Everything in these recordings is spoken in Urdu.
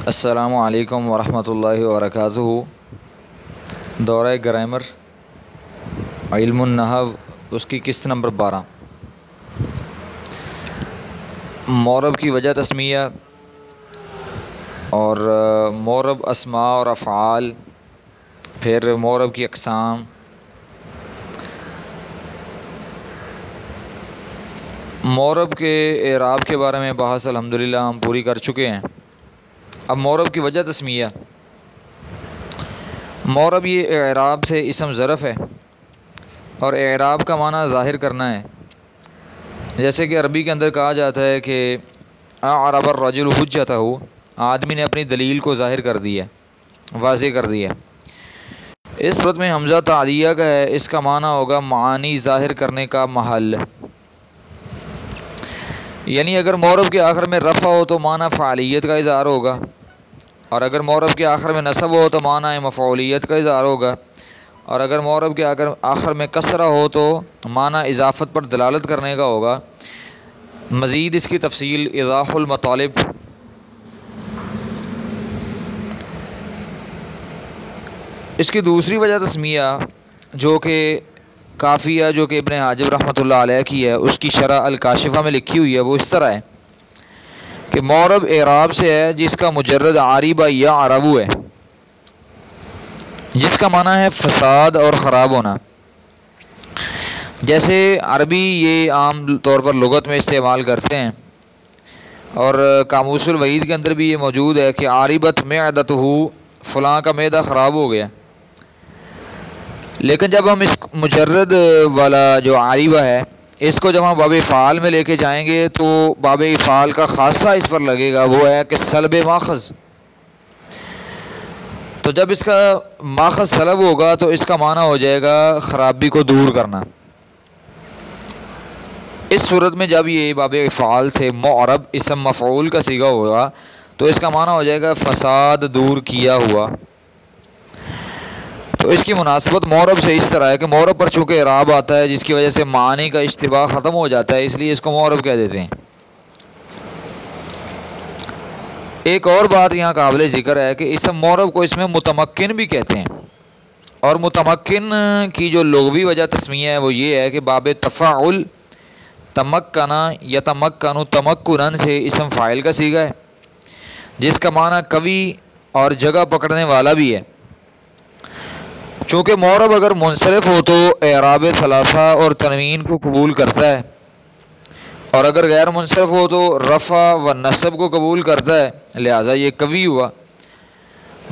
السلام علیکم ورحمۃ اللہ وبرکاتہ۔ دورہ گرامر علم النحو، اس کی قسط نمبر 12، معرب کی وجہ تسمیہ اور معرب اسماء اور افعال، پھر معرب کی اقسام، معرب کے اعراب کے بارے میں بحث الحمدللہ ہم پوری کر چکے ہیں۔ اب معرب کی وجہ تسمیہ، معرب یہ اعراب سے اسم ظرف ہے اور اعراب کا معنی ظاہر کرنا ہے۔ جیسے کہ عربی کے اندر کہا جاتا ہے کہ اعرب الرجل حجتہ، آدمی نے اپنی دلیل کو ظاہر کر دیا، واضح کر دیا۔ اس صورت میں حمزہ تعلیہ کا ہے، اس کا معنی ہوگا معانی ظاہر کرنے کا محل، یعنی اگر معرب کے آخر میں رفع ہو تو معنی فعالیت کا اظہار ہوگا، اور اگر معرب کے آخر میں نصب ہو تو معنی مفعولیت کا اظہار ہوگا، اور اگر معرب کے آخر میں کسرہ ہو تو معنی اضافت پر دلالت کرنے کا ہوگا۔ مزید اس کی تفصیل ایضاح المطالب۔ اس کی دوسری وجہ تسمیہ جو کہ کافیہ، جو کہ ابن حاجب رحمۃ اللہ علیہ کی ہے، اس کی شرح الکاشفہ میں لکھی ہوئی ہے، وہ اس طرح ہے کہ معرب اعراب سے ہے جس کا مجرد عارب یا عربو ہے، جس کا معنی ہے فساد اور خراب ہونا۔ جیسے عربی یہ عام طور پر لغت میں استعمال کرتے ہیں، اور قاموس الوحید کے اندر بھی یہ موجود ہے کہ عاربت معدتہ، فلاں کا معدہ خراب ہو گیا۔ لیکن جب ہم اس مجرد والا جو عاربہ ہے، اس کو جب ہم باب افعال میں لے کے جائیں گے تو باب افعال کا خاصہ اس پر لگے گا، وہ ہے کہ سلب ماخذ۔ تو جب اس کا ماخذ سلب ہوگا تو اس کا معنی ہو جائے گا خرابی کو دور کرنا۔ اس صورت میں جب یہ باب افعال سے معرب اسم مفعول کا صیغہ ہوگا تو اس کا معنی ہو جائے گا فساد دور کیا ہوا۔ تو اس کی مناسبت معرب سے اس طرح ہے کہ معرب پر چونکہ اعراب آتا ہے جس کی وجہ سے معنی کا اشتباہ ختم ہو جاتا ہے، اس لیے اس کو معرب کہہ دیتے ہیں۔ ایک اور بات یہاں قابل ذکر ہے کہ اسم معرب کو اس میں متمکن بھی کہتے ہیں، اور متمکن کی جو لغوی وجہ تسمیہ ہے وہ یہ ہے کہ باب تفاعل، تمکنا یتمکن تمکنن سے اسم فاعل کا صیغہ ہے، جس کا معنی قوی اور جگہ پکڑنے والا بھی ہے۔ چونکہ معرب اگر منصرف ہو تو اعراب ثلاثہ اور تنوین کو قبول کرتا ہے، اور اگر غیر منصرف ہو تو رفع و نصب کو قبول کرتا ہے، لہٰذا یہ قوی ہوا۔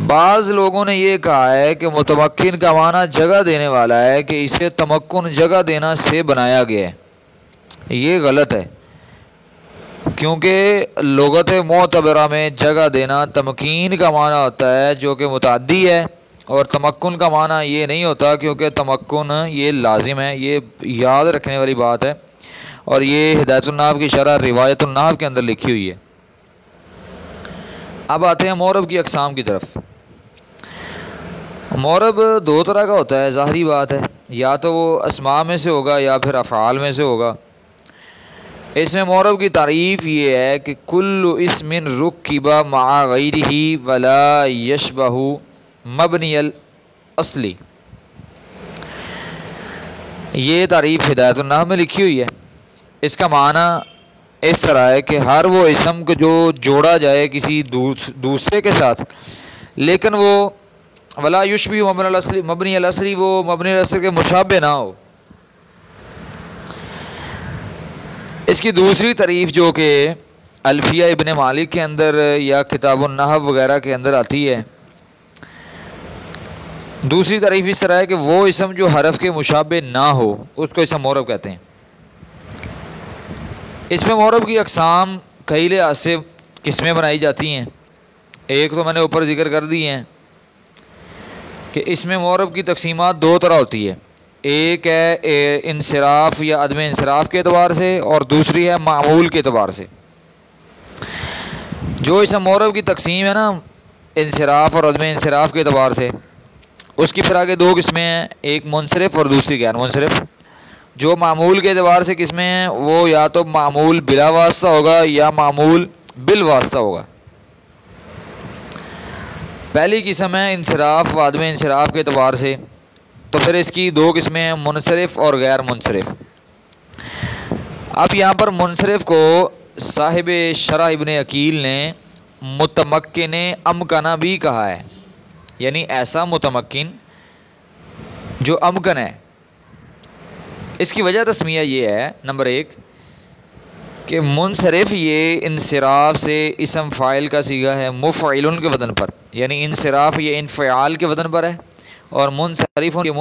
بعض لوگوں نے یہ کہا ہے کہ متمکن کا معنی جگہ دینے والا ہے، کہ اسے تمکن جگہ دینا سے بنایا گیا ہے۔ یہ غلط ہے، کیونکہ لغت معتبرہ میں جگہ دینا تمکین کا معنی ہوتا ہے جو کہ متعدی ہے، اور تمکن کا معنی یہ نہیں ہوتا، کیونکہ تمکن یہ لازم ہے۔ یہ یاد رکھنے والی بات ہے، اور یہ ہدایت النحو کی شرح روایت النحو کے اندر لکھی ہوئی ہے۔ اب آتے ہیں معرب کی اقسام کی طرف۔ معرب دو طرح کا ہوتا ہے، ظاہری بات ہے، یا تو وہ اسماء میں سے ہوگا یا پھر افعال میں سے ہوگا۔ اس میں معرب کی تعریف یہ ہے کہ کل اسم رکب مع غیرہ ولا یشبہ مبنی الاصلی۔ یہ تعریف ہدایت النحو میں لکھی ہوئی ہے۔ اس کا معنی اس طرح ہے کہ ہر وہ اسم کو جو جوڑا جائے کسی دوسرے کے ساتھ، لیکن وہ ولا یشبہ مبنی الاصلی، وہ مبنی الاصلی کے مشابہ نہ ہو۔ اس کی دوسری تعریف جو کہ الفیہ ابن مالک کے اندر یا کتاب النحو وغیرہ کے اندر آتی ہے، دوسری تعریف اس طرح ہے کہ وہ اسم جو حرف کے مشابہ نہ ہو اس کو اسم معرب کہتے ہیں۔ اس میں معرب کی اقسام کئی لحاظ سے قسمیں بنائی جاتی ہیں۔ ایک تو میں نے اوپر ذکر کر دی ہیں کہ اس میں معرب کی تقسیمات دو طرح ہوتی ہے، ایک ہے انصراف یا عدم انصراف کے اعتبار سے، اور دوسری ہے معمول کے اعتبار سے۔ جو اسم معرب کی تقسیم ہے نا انصراف اور عدم انصراف کے اعتبار سے، اس کی پھر آگے دو قسمیں ہیں، ایک منصرف اور دوسری غیر منصرف۔ جو معمول کے اعتبار سے قسمیں ہیں وہ یا تو معمول بلا واسطہ ہوگا یا معمول بالواسطہ ہوگا۔ پہلی قسم ہے انصراف و عدم انصراف کے اعتبار سے، تو پھر اس کی دو قسمیں ہیں، منصرف اور غیر منصرف۔ اب یہاں پر منصرف کو صاحب شرح ابن عقیل نے متمکن امکنہ بھی کہا ہے، یعنی ایسا متمکن جو امکن ہے۔ اس کی وجہ تسمیہ یہ ہے، نمبر ایک کہ منصرف یہ انصراف سے اسم فاعل کا صیغہ ہے مفعل کے وزن پر، یعنی انصراف یہ انفعال کے وزن پر ہے، اور منصرف یہ